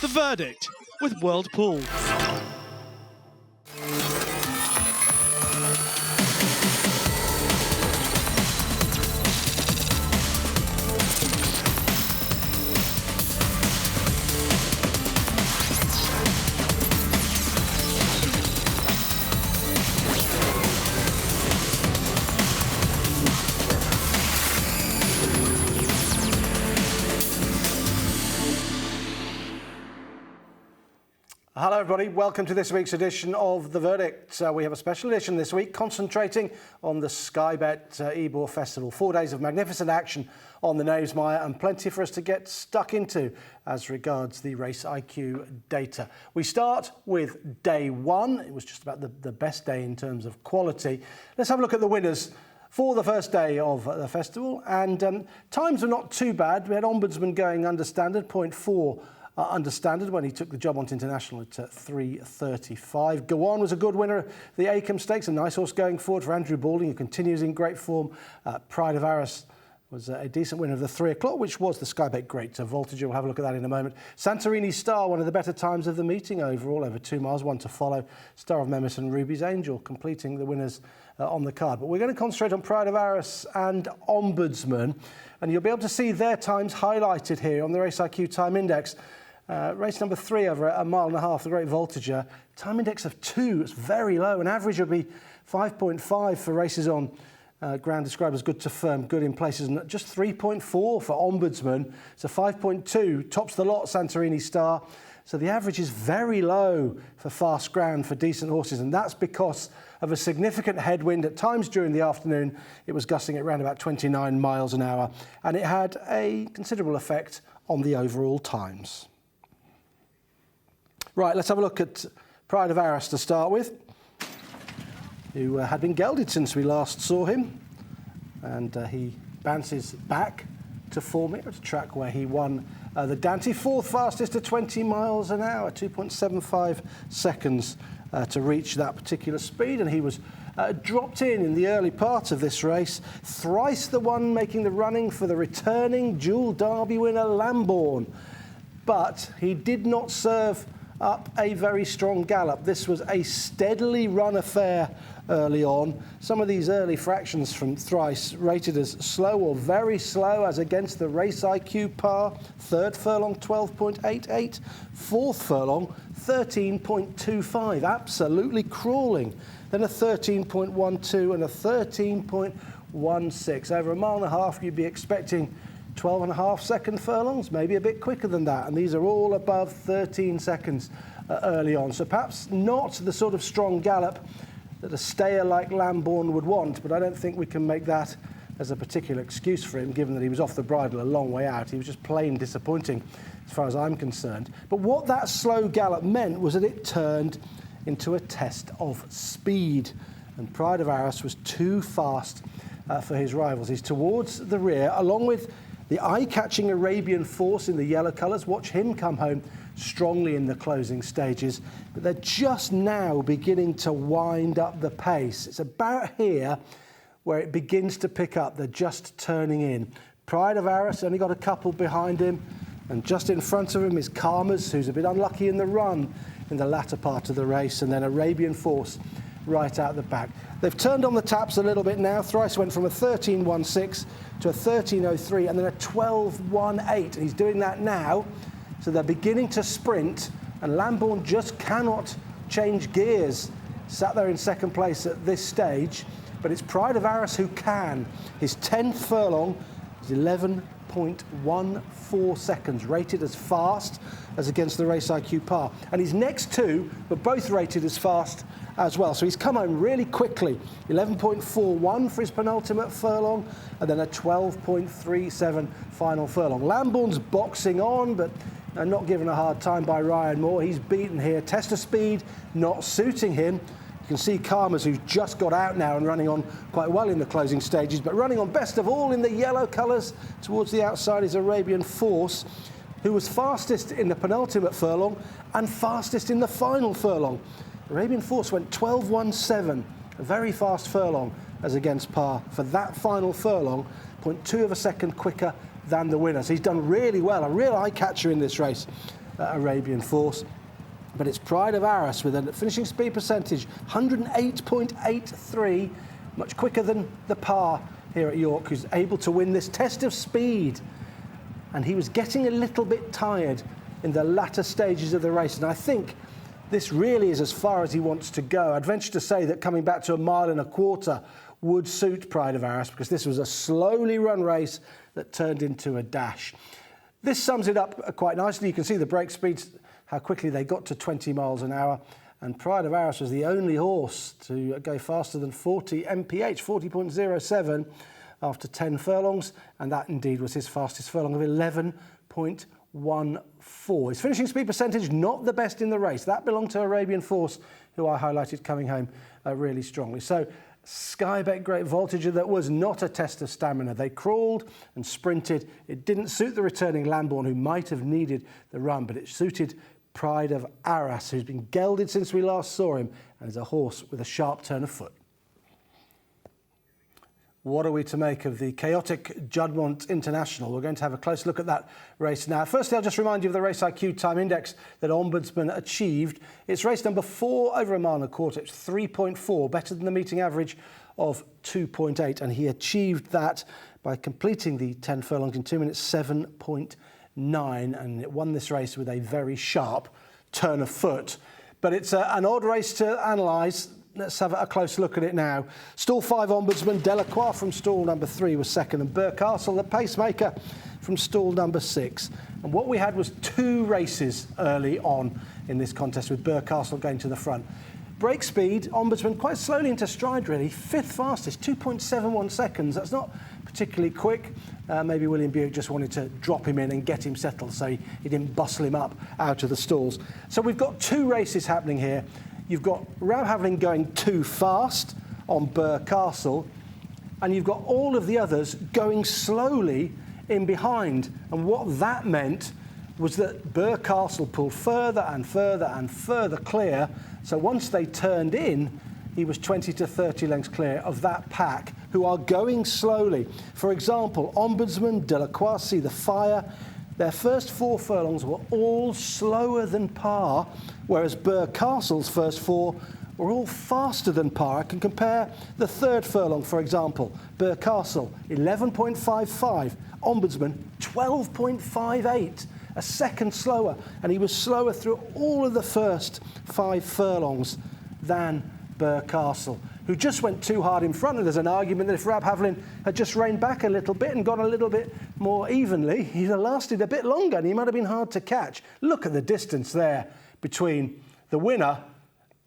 The Verdict with World Pool. Hello everybody, welcome to this week's edition of The Verdict. We have a special edition this week concentrating on the Sky Bet Ebor Festival. 4 days of magnificent action on the Knavesmire and plenty for us to get stuck into as regards the RaceiQ data. We start with day one. It was just about the best day in terms of quality. Let's have a look at the winners for the first day of the festival, and times were not too bad. We had Ombudsman going under standard, 0.4 under standard when he took the Juddmonte International at 3:35. Gawan was a good winner. The Acomb Stakes, a nice horse going forward for Andrew Balding, who continues in great form. Pride of Arras was a decent winner of the 3 o'clock, which was the Sky Bet Great. So Voltigeur, we'll have a look at that in a moment. Santorini Star, one of the better times of the meeting overall, over 2 miles, one to follow. Star of Memis and Ruby's Angel completing the winners on the card. But we're going to concentrate on Pride of Arras and Ombudsman, and you'll be able to see their times highlighted here on the RaceiQ time index. Race number 3 over a mile and a half, the Great Voltigeur. Time index of 2, it's very low. An average would be 5.5 for races on ground described as good to firm, good in places, and just 3.4 for Ombudsman. So 5.2 tops the lot, Santorini Star. So the average is very low for fast ground for decent horses, and that's because of a significant headwind. At times during the afternoon, it was gusting at around about 29 miles an hour, and it had a considerable effect on the overall times. Right, let's have a look at Pride of Arras to start with, who had been gelded since we last saw him, and he bounces back to form here at a track where he won the Dante, 4th fastest at 20 miles an hour, 2.75 seconds to reach that particular speed, and he was dropped in the early part of this race. Thrice the one making the running for the returning dual Derby winner Lambourne, but he did not serve up a very strong gallop. This was a steadily run affair early on. Some of these early fractions from Thrice rated as slow or very slow as against the RaceiQ par. 3rd furlong 12.88, 4th furlong 13.25, absolutely crawling. Then a 13.12 and a 13.16. Over a mile and a half you'd be expecting 12.5 second furlongs, maybe a bit quicker than that, and these are all above 13 seconds early on. So perhaps not the sort of strong gallop that a stayer like Lambourne would want, but I don't think we can make that as a particular excuse for him, given that he was off the bridle a long way out. He was just plain disappointing as far as I'm concerned. But what that slow gallop meant was that it turned into a test of speed, and Pride of Arras was too fast for his rivals. He's towards the rear, along with the eye-catching Arabian Force in the yellow colours. Watch him come home strongly in the closing stages. But they're just now beginning to wind up the pace. It's about here where it begins to pick up. They're just turning in. Pride of Arras only got a couple behind him. And just in front of him is Karmas, who's a bit unlucky in the run in the latter part of the race. And then Arabian Force right out the back. They've turned on the taps a little bit now. Thrice went from a 13.16 to a 13.03 and then a 12.18. He's doing that now. So they're beginning to sprint, and Lambourne just cannot change gears. Sat there in second place at this stage, but it's Pride of Arras who can. His 10th furlong is 11.14 seconds, rated as fast as against the RaceiQ par. And his next two were both rated as fast as well. So he's come home really quickly. 11.41 for his penultimate furlong, and then a 12.37 final furlong. Lambourne's boxing on, but not given a hard time by Ryan Moore. He's beaten here. Test of speed not suiting him. You can see Karmas, who's just got out now and running on quite well in the closing stages, but running on best of all in the yellow colours. Towards the outside is Arabian Force, who was fastest in the penultimate furlong and fastest in the final furlong. Arabian Force went 12.17, a very fast furlong as against par for that final furlong, 0.2 of a second quicker than the winner. So he's done really well, a real eye-catcher in this race. Arabian Force. But it's Pride of Arras with a finishing speed percentage, 108.83, much quicker than the par here at York, who's able to win this test of speed. And he was getting a little bit tired in the latter stages of the race. And I think this really is as far as he wants to go. I'd venture to say that coming back to 1.25 miles would suit Pride of Arras, because this was a slowly run race that turned into a dash. This sums it up quite nicely. You can see the break speeds, how quickly they got to 20 miles an hour. And Pride of Arras was the only horse to go faster than 40 mph, 40.07 after 10 furlongs. And that indeed was his fastest furlong of 11.14. His finishing speed percentage, not the best in the race. That belonged to Arabian Force, who I highlighted coming home really strongly. So Sky Bet great Voltigeur, that was not a test of stamina. They crawled and sprinted. It didn't suit the returning Lambourne, who might have needed the run, but it suited Pride of Arras, who's been gelded since we last saw him and is a horse with a sharp turn of foot. What are we to make of the chaotic Juddmonte International? We're going to have a close look at that race now. Firstly, I'll just remind you of the RaceiQ time index that Ombudsman achieved. It's race number 4 over 1.25 miles. It's 3.4, better than the meeting average of 2.8. And he achieved that by completing the 10 furlongs in 2 minutes 7.9. And it won this race with a very sharp turn of foot. But it's an odd race to analyse. Let's have a close look at it now. Stall 5 Ombudsman, Delacroix from stall number 3 was second, and Burcastle, the pacemaker, from stall number 6. And what we had was 2 races early on in this contest, with Burcastle going to the front. Break speed, Ombudsman quite slowly into stride really, 5th fastest, 2.71 seconds. That's not particularly quick. Maybe William Buick just wanted to drop him in and get him settled so he didn't bustle him up out of the stalls. So we've got 2 races happening here. You've got Rab Havlin going too fast on Burcastle, and you've got all of the others going slowly in behind. And what that meant was that Burcastle pulled further and further and further clear. So once they turned in, he was 20 to 30 lengths clear of that pack, who are going slowly. For example, Ombudsman, Delacroix, the Fire, their first 4 furlongs were all slower than par, whereas Burcastle's first 4 were all faster than par. I can compare the 3rd furlong, for example. Burcastle, 11.55. Ombudsman, 12.58. A second slower. And he was slower through all of the first 5 furlongs than Burcastle, who just went too hard in front. And there's an argument that if Rab Havlin had just reined back a little bit and gone a little bit more evenly, he'd have lasted a bit longer and he might have been hard to catch. Look at the distance there between the winner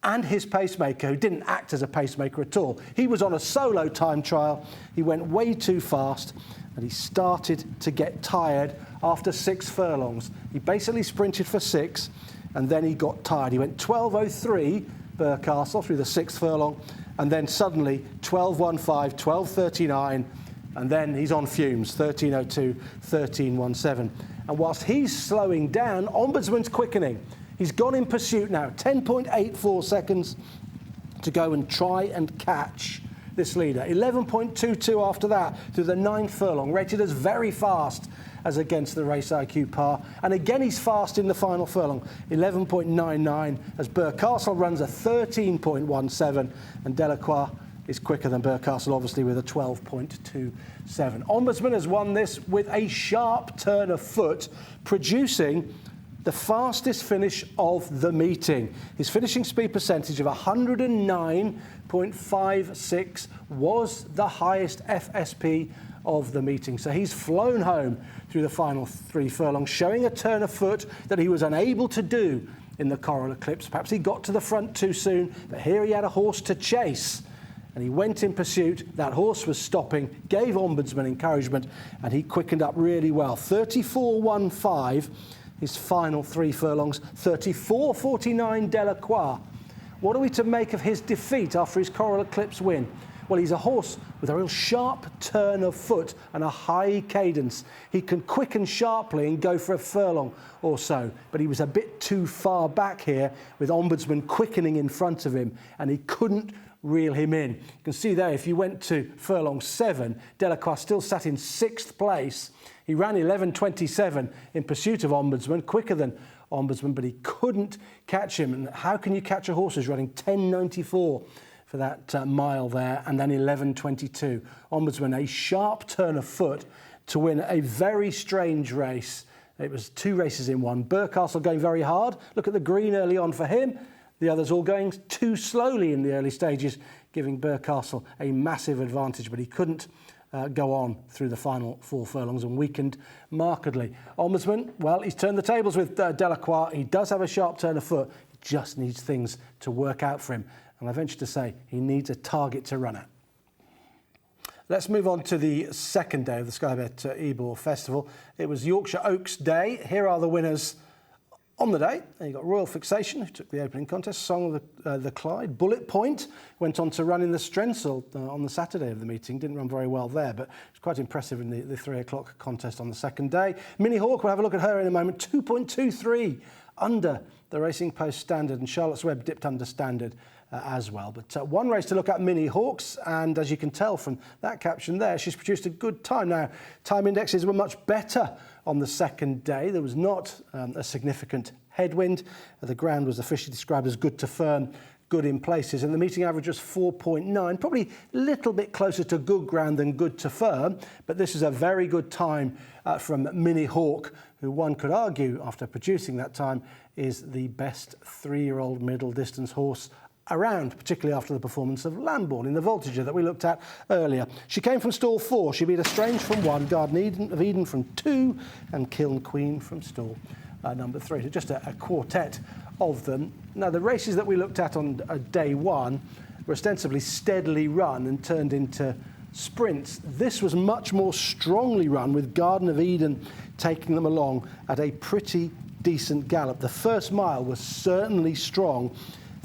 and his pacemaker, who didn't act as a pacemaker at all. He was on a solo time trial. He went way too fast and he started to get tired after 6 furlongs. He basically sprinted for 6 and then he got tired. He went 12.03 Burcastle through the 6th furlong, and then suddenly 12.15, 12.39, and then he's on fumes, 13.02, 13.17. And whilst he's slowing down, Ombudsman's quickening. He's gone in pursuit now, 10.84 seconds to go and try and catch this leader. 11.22 after that through the 9th furlong, rated as very fast as against the RaceiQ par. And again, he's fast in the final furlong, 11.99, as Burcastle runs a 13.17, and Delacroix is quicker than Burcastle, obviously, with a 12.27. Ombudsman has won this with a sharp turn of foot, producing the fastest finish of the meeting. His finishing speed percentage of 109.56 was the highest FSP of the meeting. So he's flown home through the final 3 furlongs, showing a turn of foot that he was unable to do in the Coral Eclipse. Perhaps he got to the front too soon, but here he had a horse to chase. And he went in pursuit. That horse was stopping, gave Ombudsman encouragement, and he quickened up really well. 34.15, his final 3 furlongs. 34.49 Delacroix. What are we to make of his defeat after his Coral Eclipse win? Well, he's a horse with a real sharp turn of foot and a high cadence. He can quicken sharply and go for a furlong or so, but he was a bit too far back here with Ombudsman quickening in front of him, and he couldn't reel him in. You can see there, if you went to furlong 7, Delacroix still sat in 6th place. He ran 11.27 in pursuit of Ombudsman, quicker than Ombudsman, but he couldn't catch him. And how can you catch a horse who's running 10.94 for that mile there, and then 11.22? Ombudsman, a sharp turn of foot to win a very strange race. It was 2 races in one. Burcastle going very hard. Look at the green early on for him. The others all going too slowly in the early stages, giving Burcastle a massive advantage, but he couldn't go on through the final 4 furlongs and weakened markedly. Ombudsman, well, he's turned the tables with Delacroix. He does have a sharp turn of foot. He just needs things to work out for him. And I venture to say he needs a target to run at. Let's move on to the second day of the Sky Bet Ebor Festival. It was Yorkshire Oaks Day. Here are the winners on the day. You got Royal Fixation, who took the opening contest, Song of the Clyde. Bullet Point went on to run in the Strensel on the Saturday of the meeting. Didn't run very well there, but it was quite impressive in the 3 o'clock contest on the second day. Mini Hawk, we'll have a look at her in a moment. 2.23 under the Racing Post standard, and Charlotte's Web dipped under standard as well. But one race to look at, Mini Hawks, and as you can tell from that caption there, she's produced a good time. Now, time indexes were much better on the second day. There was not a significant headwind. The ground was officially described as good to firm, good in places, and the meeting average was 4.9, probably a little bit closer to good ground than good to firm, but this is a very good time from Mini Hawk, who one could argue, after producing that time, is the best 3-year-old middle distance horse around, particularly after the performance of Lambourne in the Voltigeur that we looked at earlier. She came from stall 4. She beat Estrange from 1, Garden of Eden from 2, and Kiln Queen from stall number 3. So just a quartet of them. Now, the races that we looked at on day 1 were ostensibly steadily run and turned into sprints. This was much more strongly run, with Garden of Eden taking them along at a pretty decent gallop. The first mile was certainly strong.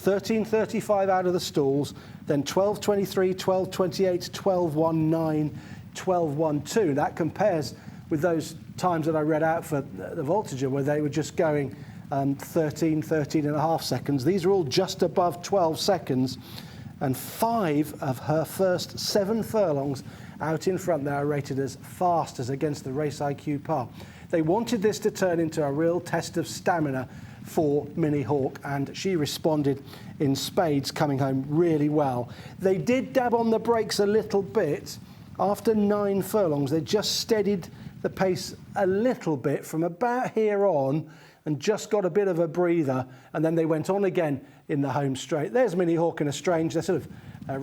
13.35 out of the stalls, then 12.23, 12.28, 12.19, 12.12. That compares with those times that I read out for the Voltigeur, where they were just going 13 and a half seconds. These are all just above 12 seconds, and 5 of her first 7 furlongs out in front there are rated as fast as against the RaceiQ par. They wanted this to turn into a real test of stamina for Mini Hawk, and she responded in spades, coming home really well. They did dab on the brakes a little bit. After 9 furlongs, they just steadied the pace a little bit from about here on and just got a bit of a breather, and then they went on again in the home straight. There's Mini Hawk and Estrange. They're sort of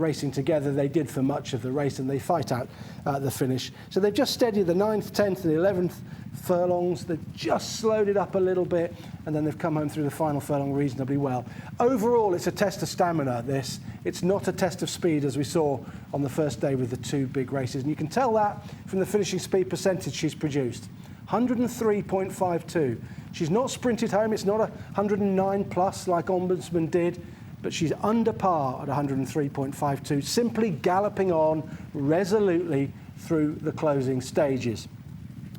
racing together. They did for much of the race, and they fight out the finish. So they've just steadied the 9th, 10th and 11th furlongs. They've just slowed it up a little bit, and then they've come home through the final furlong reasonably well. Overall, it's a test of stamina, this. It's not a test of speed, as we saw on the first day with the 2 big races. And you can tell that from the finishing speed percentage she's produced. 103.52. She's not sprinted home. It's not a 109 plus like Ombudsman did, but she's under par at 103.52, simply galloping on resolutely through the closing stages.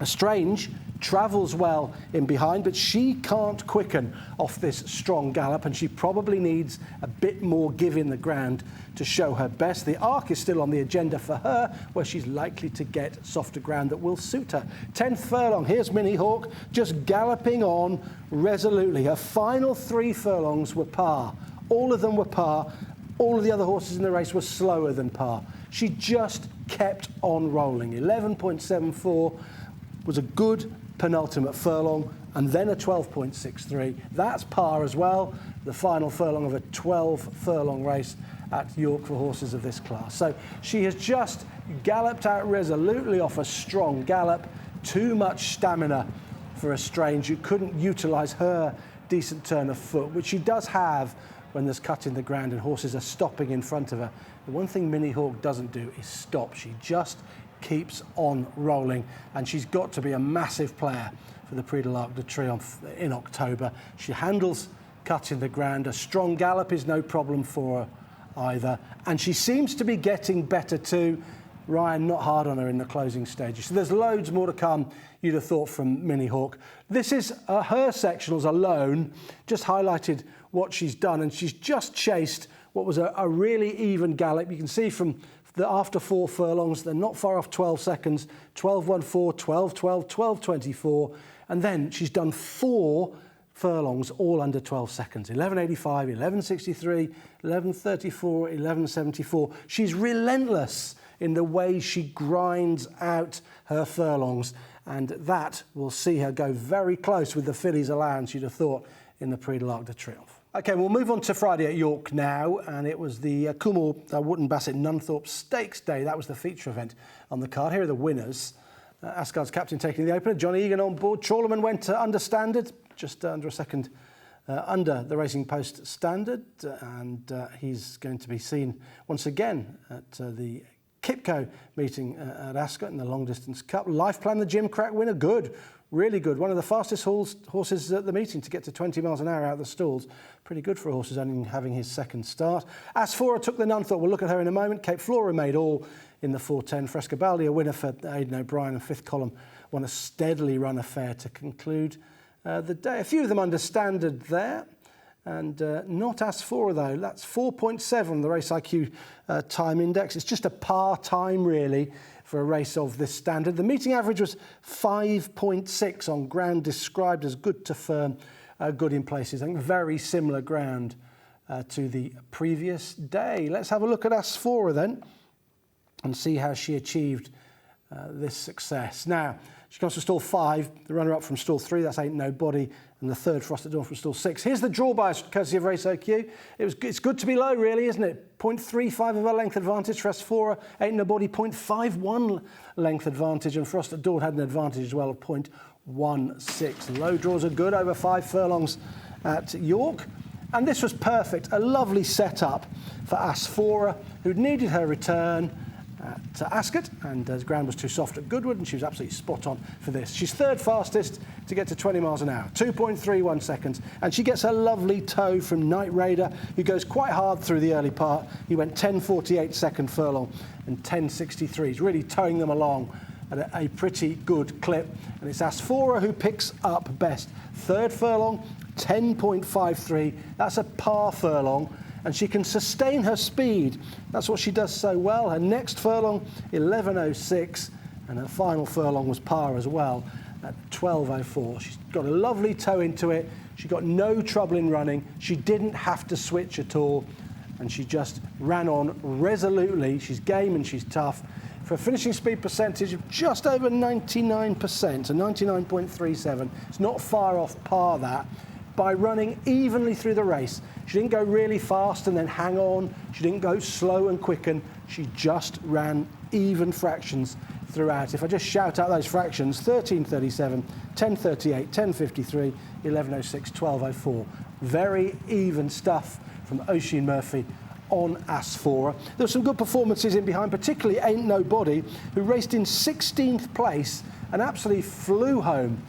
Estrange travels well in behind, but she can't quicken off this strong gallop, and she probably needs a bit more give in the ground to show her best. The arc is still on the agenda for her, where she's likely to get softer ground that will suit her. 10th furlong, here's Mini Hawk, just galloping on resolutely. Her final 3 furlongs were par. All of them were par. All of the other horses in the race were slower than par. She just kept on rolling. 11.74 was a good penultimate furlong, and then a 12.63. That's par as well. The final furlong of a 12 furlong race at York for horses of this class. So she has just galloped out resolutely off a strong gallop. Too much stamina for Estrange, who couldn't utilise her decent turn of foot, which she does have when there's cut in the ground and horses are stopping in front of her. The one thing Mini Hawk doesn't do is stop. She just keeps on rolling, and she's got to be a massive player for the Prix de l'Arc de Triomphe in October. She handles cut in the ground. A strong gallop is no problem for her either, and she seems to be getting better too. Ryan not hard on her in the closing stages. So there's loads more to come, you'd have thought, from Mini Hawk. This is her sectionals alone, just highlighted what she's done, and she's just chased what was a really even gallop. You can see from after 4 furlongs, they're not far off 12 seconds, 12.14, 12.12, 12.24, and then she's done 4 furlongs all under 12 seconds, 11.85, 11.63, 11.34, 11.74. She's relentless in the way she grinds out her furlongs, and that will see her go very close with the fillies allowance, you'd have thought, in the Prix de l'Arc de Triomphe. Okay, we'll move on to Friday at York now, and it was the Coolmore Wootton Bassett Nunthorpe Stakes Day. That was the feature event on the card. Here are the winners. Asgard's captain taking the opener, Johnny Egan on board. Trawlerman went under standard, just under a second under the Racing Post standard, and he's going to be seen once again at the Kipco meeting at Ascot in the Long Distance Cup. Life Plan, the Jim Crack winner, good. Really good. One of the fastest horses at the meeting to get to 20 miles an hour out of the stalls. Pretty good for a horse who's only having his second start. Asphora took the Nunthorpe. We'll look at her in a moment. Cape Flora made all in the 4:10. Frescobaldi, a winner for Aidan O'Brien, and Fifth Column won a steadily run affair to conclude the day. A few of them under standard there. And not Asphora though. That's 4.7, the RaceiQ time index. It's just a par time really for a race of this standard. The meeting average was 5.6 on ground described as good to firm, good in places. I think very similar ground to the previous day. Let's have a look at Asphora then and see how she achieved this success. Now, she comes from stall 5, the runner-up from stall 3, that's Ain't Nobody, and the third, Frost at Dawn, from stall 6. Here's the draw bias, courtesy of RaceiQ. It's good to be low, really, isn't it? 0.35 of a length advantage for Asphora, Ain't Nobody, 0.51 length advantage, and Frost at Dawn had an advantage as well of 0.16. Low draws are good, over 5 furlongs at York. And this was perfect, a lovely setup for Asphora, who'd needed her return at Ascot, and the ground was too soft at Goodwood, and she was absolutely spot on for this. She's third fastest to get to 20 miles an hour, 2.31 seconds, and she gets a lovely toe from Night Raider, who goes quite hard through the early part. He went 10.48 second furlong and 10.63. He's really towing them along at a pretty good clip, and it's Asphora who picks up best. Third furlong, 10.53. That's a par furlong, and she can sustain her speed. That's what she does so well. Her next furlong, 11.06, and her final furlong was par as well at 12.04. She's got a lovely toe into it. She got no trouble in running. She didn't have to switch at all, and she just ran on resolutely. She's game and she's tough. For a finishing speed percentage of just over 99%, so 99.37. It's not far off par, that, by running evenly through the race. She didn't go really fast and then hang on. She didn't go slow and quicken. She just ran even fractions throughout. If I just shout out those fractions, 13.37, 10.38, 10.53, 11.06, 12.04. Very even stuff from Oisin Murphy on Asphora. There were some good performances in behind, particularly Ain't Nobody, who raced in 16th place and absolutely flew home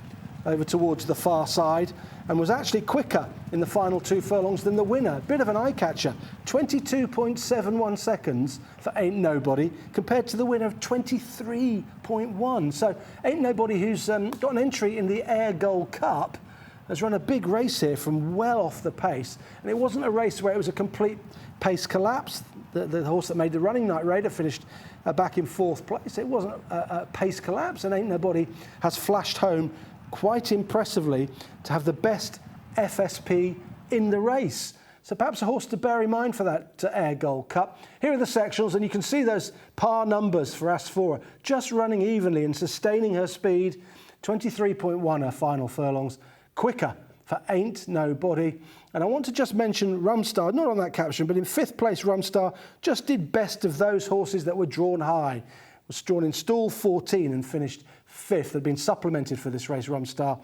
over towards the far side, and was actually quicker in the final 2 furlongs than the winner. Bit of an eye-catcher, 22.71 seconds for Ain't Nobody, compared to the winner of 23.1. So Ain't Nobody, who's got an entry in the Air Gold Cup, has run a big race here from well off the pace. And it wasn't a race where it was a complete pace collapse. The horse that made the running, Night Raider, finished back in 4th place. It wasn't a pace collapse, and Ain't Nobody has flashed home quite impressively to have the best FSP in the race. So perhaps a horse to bear in mind for that Air Gold Cup. Here are the sectionals, and you can see those par numbers for Asphora, just running evenly and sustaining her speed. 23.1 her final furlongs, quicker for Ain't Nobody. And I want to just mention Rumstar, not on that caption, but in 5th place Rumstar just did best of those horses that were drawn high. Was drawn in stall 14 and finished 5th. Had been supplemented for this race, Rumstar.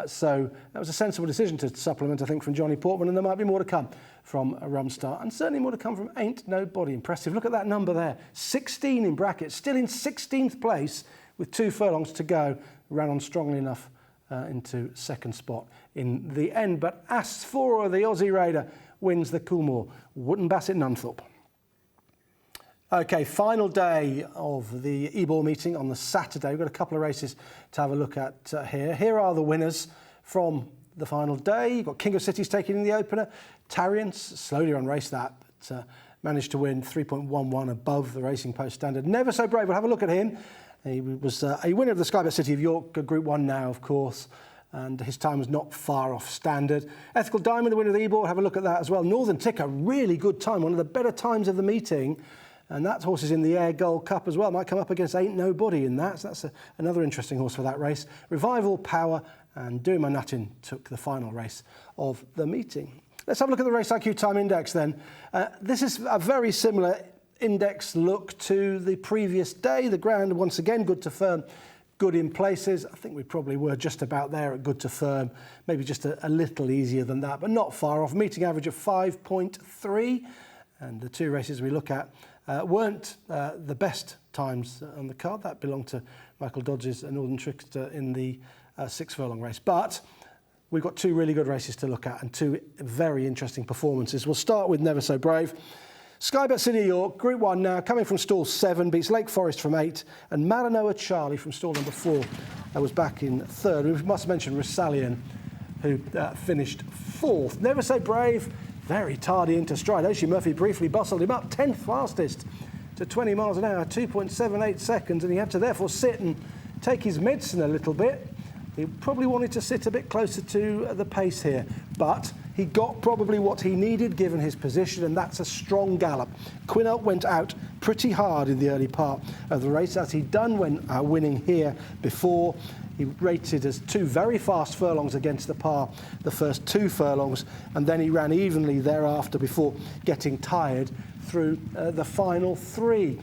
So that was a sensible decision to supplement, I think, from Johnny Portman, and there might be more to come from Rumstar, and certainly more to come from Ain't Nobody. Impressive. Look at that number there, 16 in brackets, still in 16th place with 2 furlongs to go. Ran on strongly enough into 2nd spot in the end. But Asphora, the Aussie Raider, wins the Coolmore Wootton Bassett Nunthorpe. Okay, final day of the Ebor meeting on the Saturday. We've got a couple of races to have a look at here. Here are the winners from the final day. You've got King of Cities taking in the opener. Tarians, slowly on race that, but managed to win 3.11 above the Racing Post standard. Never So Brave, we'll have a look at him. He was a winner of the Sky Bet City of York, Group 1 now, of course, and his time was not far off standard. Ethical Diamond, the winner of the Ebor, have a look at that as well. Northern Ticker, really good time, one of the better times of the meeting. And that horse is in the Air Gold Cup as well. Might come up against Ain't Nobody in that. So that's another interesting horse for that race. Revival, Power, and Doing My Nutting took the final race of the meeting. Let's have a look at the RaceiQ Time Index then. This is a very similar index look to the previous day. The ground, once again, good to firm, good in places. I think we probably were just about there at good to firm. Maybe just a little easier than that, but not far off. Meeting average of 5.3. And the two races we look at weren't the best times on the card. That belonged to Michael Dodge's Northern Trickster in the 6 furlong race. But we've got two really good races to look at and two very interesting performances. We'll start with Never So Brave. Sky Bet City of York, Group 1 now, coming from stall 7, beats Lake Forest from 8, and Malinois Charlie from stall number 4 was back in 3rd. We must mention Resalian, who finished 4th. Never So Brave, very tardy into stride. Oisin Murphy briefly bustled him up, 10th fastest to 20 miles an hour, 2.78 seconds, and he had to therefore sit and take his medicine a little bit. He probably wanted to sit a bit closer to the pace here, but he got probably what he needed given his position, and that's a strong gallop. Quinault went out pretty hard in the early part of the race, as he'd done when winning here before. He rated as 2 very fast furlongs against the par the first 2 furlongs, and then he ran evenly thereafter before getting tired through the final 3.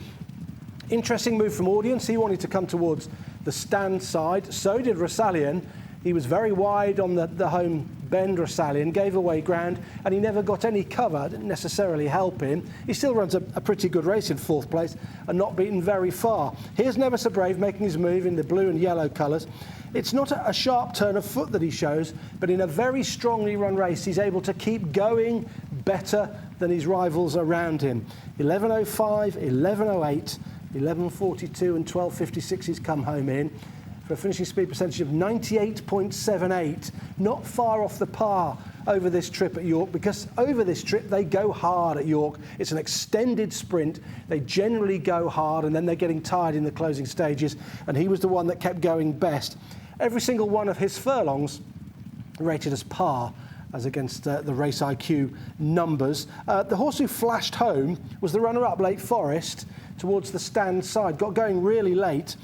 Interesting move from Audience. He wanted to come towards the stand side. So did Resalian. He was very wide on the home bend, Resalian, gave away ground, and he never got any cover. Didn't necessarily help him. He still runs a pretty good race in 4th place and not beaten very far. Here's Never So Brave making his move in the blue and yellow colours. It's not a sharp turn of foot that he shows, but in a very strongly run race, he's able to keep going better than his rivals around him. 11.05, 11.08, 11.42 and 12.56 he's come home in, for a finishing speed percentage of 98.78, not far off the par over this trip at York, because over this trip they go hard at York. It's an extended sprint. They generally go hard and then they're getting tired in the closing stages, and he was the one that kept going best. Every single one of his furlongs rated as par as against the RaceiQ numbers. The horse who flashed home was the runner-up, Lake Forest, towards the stand side, got going really late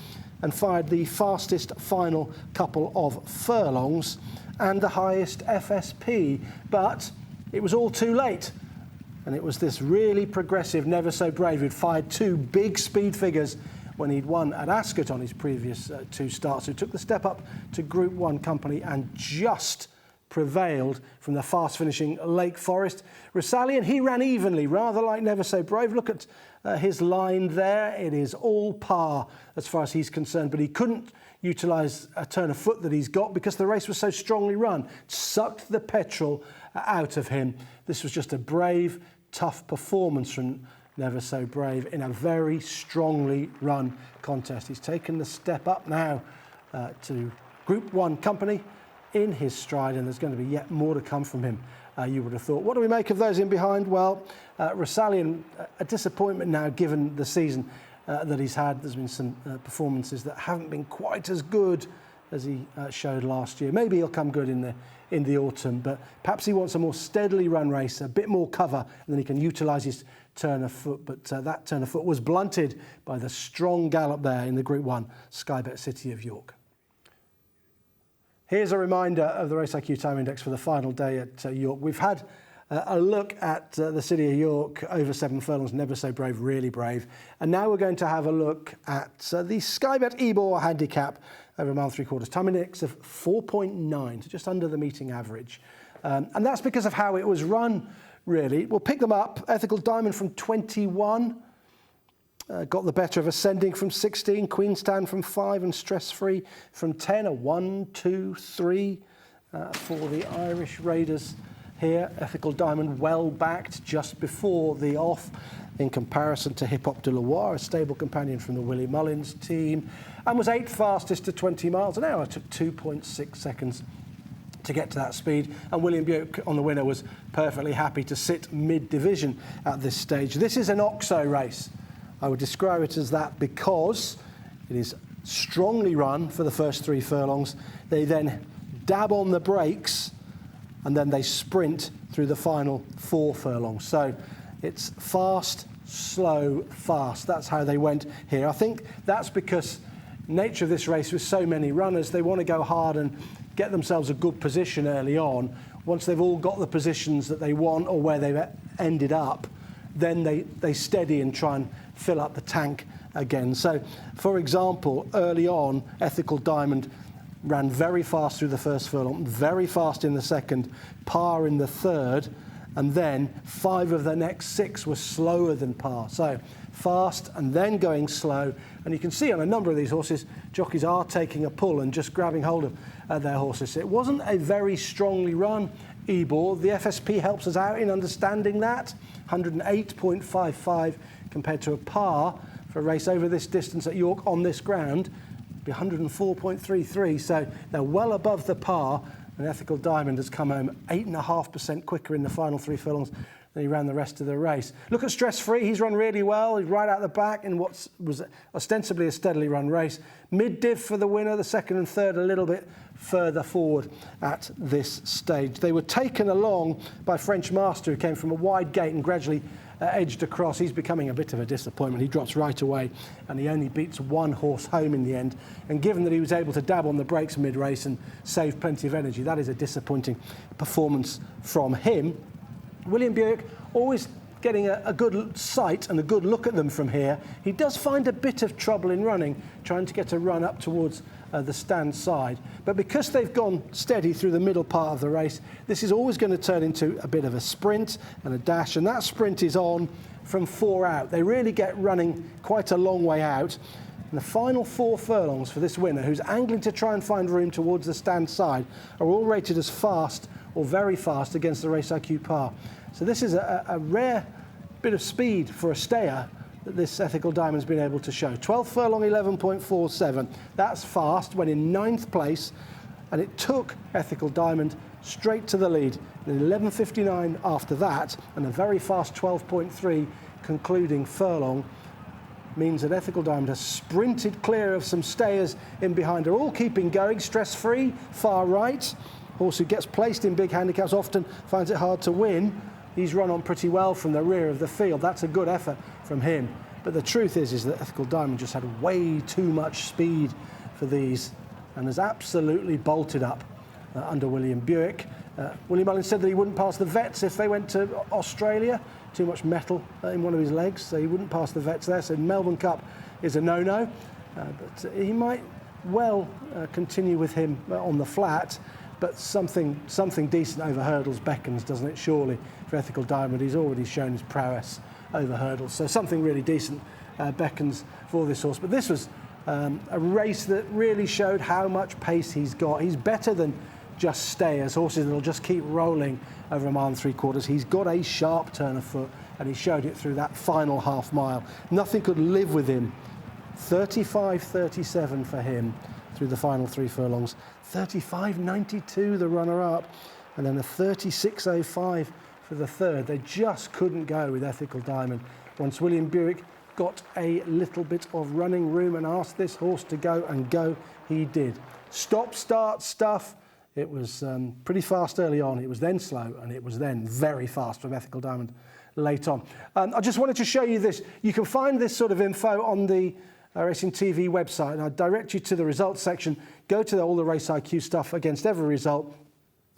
and fired the fastest final couple of furlongs and the highest FSP, but it was all too late. And it was this really progressive Never So Brave who'd fired 2 big speed figures when he'd won at Ascot on his previous 2 starts, who took the step up to Group 1 company and just prevailed from the fast-finishing Lake Forest. Resalian, he ran evenly, rather like Never So Brave. Look at his line there. It is all par as far as he's concerned, but he couldn't utilise a turn of foot that he's got because the race was so strongly run. It sucked the petrol out of him. This was just a brave, tough performance from Never So Brave in a very strongly run contest. He's taken the step up now to Group 1 company in his stride, and there's going to be yet more to come from him, you would have thought. What do we make of those in behind? Well, Resalian, a disappointment now given the season that he's had. There's been some performances that haven't been quite as good as he showed last year. Maybe he'll come good in the autumn, but perhaps he wants a more steadily run race, a bit more cover, and then he can utilise his turn of foot. But that turn of foot was blunted by the strong gallop there in the Group 1 Sky Bet City of York. Here's a reminder of the RaceiQ Time Index for the final day at York. We've had a look at the City of York over 7 furlongs, Never So Brave, really brave. And now we're going to have a look at the Sky Bet Ebor Handicap over 1 mile 3/4. Time Index of 4.9, so just under the meeting average. And that's because of how it was run, really. We'll pick them up. Ethical Diamond from 21. Got the better of Ascending from 16, Queenstown from 5, and Stress Free from 10. A 1, 2, 3 for the Irish Raiders here. Ethical Diamond well backed just before the off in comparison to Hip Hop de Loire, a stable companion from the Willie Mullins team, and was 8th fastest to 20 miles an hour. Took 2.6 seconds to get to that speed, and William Buick on the winner was perfectly happy to sit mid-division at this stage. This is an OXO race. I would describe it as that because it is strongly run for the first 3 furlongs. They then dab on the brakes and then they sprint through the final 4 furlongs. So it's fast, slow, fast. That's how they went here. I think that's because nature of this race with so many runners, they want to go hard and get themselves a good position early on. Once they've all got the positions that they want or where they've ended up, then they steady and try and fill up the tank again. So, for example, early on, Ethical Diamond ran very fast through the first furlong, very fast in the second, par in the third, and then 5 of the next 6 were slower than par. So fast and then going slow. And you can see on a number of these horses, jockeys are taking a pull and just grabbing hold of their horses. It wasn't a very strongly run Ebor. The FSP helps us out in understanding that. 108.55 compared to a par for a race over this distance at York on this ground. Be 104.33, so they're well above the par. And Ethical Diamond has come home 8.5% quicker in the final 3 furlongs than he ran the rest of the race. Look at Stress Free, he's run really well. He's right out the back in what was ostensibly a steadily run race. Mid-div for the winner, the second and third a little bit further forward at this stage. They were taken along by French Master, who came from a wide gate and gradually edged across. He's becoming a bit of a disappointment. He drops right away and he only beats 1 horse home in the end. And given that he was able to dab on the brakes mid-race and save plenty of energy, that is a disappointing performance from him. William Buick always getting a good sight and a good look at them from here. He does find a bit of trouble in running, trying to get a run up towards the stand side. But because they've gone steady through the middle part of the race, this is always going to turn into a bit of a sprint and a dash, and that sprint is on from 4 out. They really get running quite a long way out. And the final 4 furlongs for this winner, who's angling to try and find room towards the stand side, are all rated as fast or very fast against the RaceiQ par. So this is a rare bit of speed for a stayer that this Ethical Diamond's been able to show. 12th furlong, 11.47. That's fast, went in 9th place, and it took Ethical Diamond straight to the lead. And 11.59 after that, and a very fast 12.3 concluding furlong, means that Ethical Diamond has sprinted clear of some stayers in behind her, all keeping going, stress-free, far right. Horse who gets placed in big handicaps often finds it hard to win. He's run on pretty well from the rear of the field. That's a good effort from him. But the truth is that Ethical Diamond just had way too much speed for these and has absolutely bolted up under William Buick. William Mullins said that he wouldn't pass the vets if they went to Australia. Too much metal in one of his legs, so he wouldn't pass the vets there. So Melbourne Cup is a no-no. But he might well continue with him on the flat. But something decent over hurdles beckons, doesn't it, surely, for Ethical Diamond. He's already shown his prowess over hurdles, so something really decent beckons for this horse. But this was a race that really showed how much pace he's got. He's better than just stayers, horses that'll just keep rolling over 1 3/4. He's got a sharp turn of foot, and he showed it through that final half mile. Nothing could live with him. 35.37 for him through the final 3 furlongs. 35.92 the runner-up, and then a 36.05 for the third. They just couldn't go with Ethical Diamond. Once William Buick got a little bit of running room and asked this horse to go, and go he did. Stop-start stuff. It was pretty fast early on. It was then slow, and it was then very fast from Ethical Diamond late on. I just wanted to show you this. You can find this sort of info on the Racing TV website, and I direct you to the results section. Go to all the RaceiQ stuff against every result,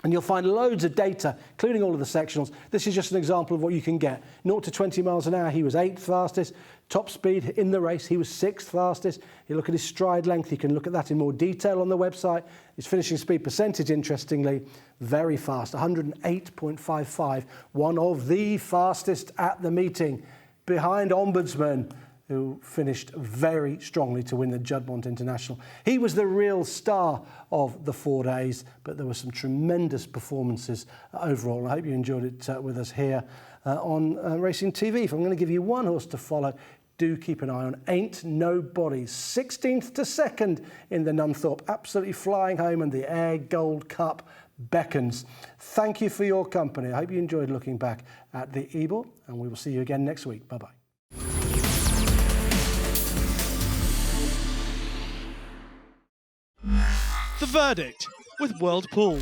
and you'll find loads of data, including all of the sectionals. This is just an example of what you can get. 0 to 20 miles an hour, he was 8th fastest. Top speed in the race, he was 6th fastest. You look at his stride length, you can look at that in more detail on the website. His finishing speed percentage, interestingly, very fast, 108.55, one of the fastest at the meeting, behind Ombudsman, who finished very strongly to win the Juddmonte International. He was the real star of the 4 days, but there were some tremendous performances overall. I hope you enjoyed it with us here on Racing TV. If I'm going to give you one horse to follow, do keep an eye on Ain't Nobody. 16th to 2nd in the Nunthorpe, absolutely flying home, and the Air Gold Cup beckons. Thank you for your company. I hope you enjoyed looking back at the Ebor, and we will see you again next week. Bye-bye. The Verdict with World Pool.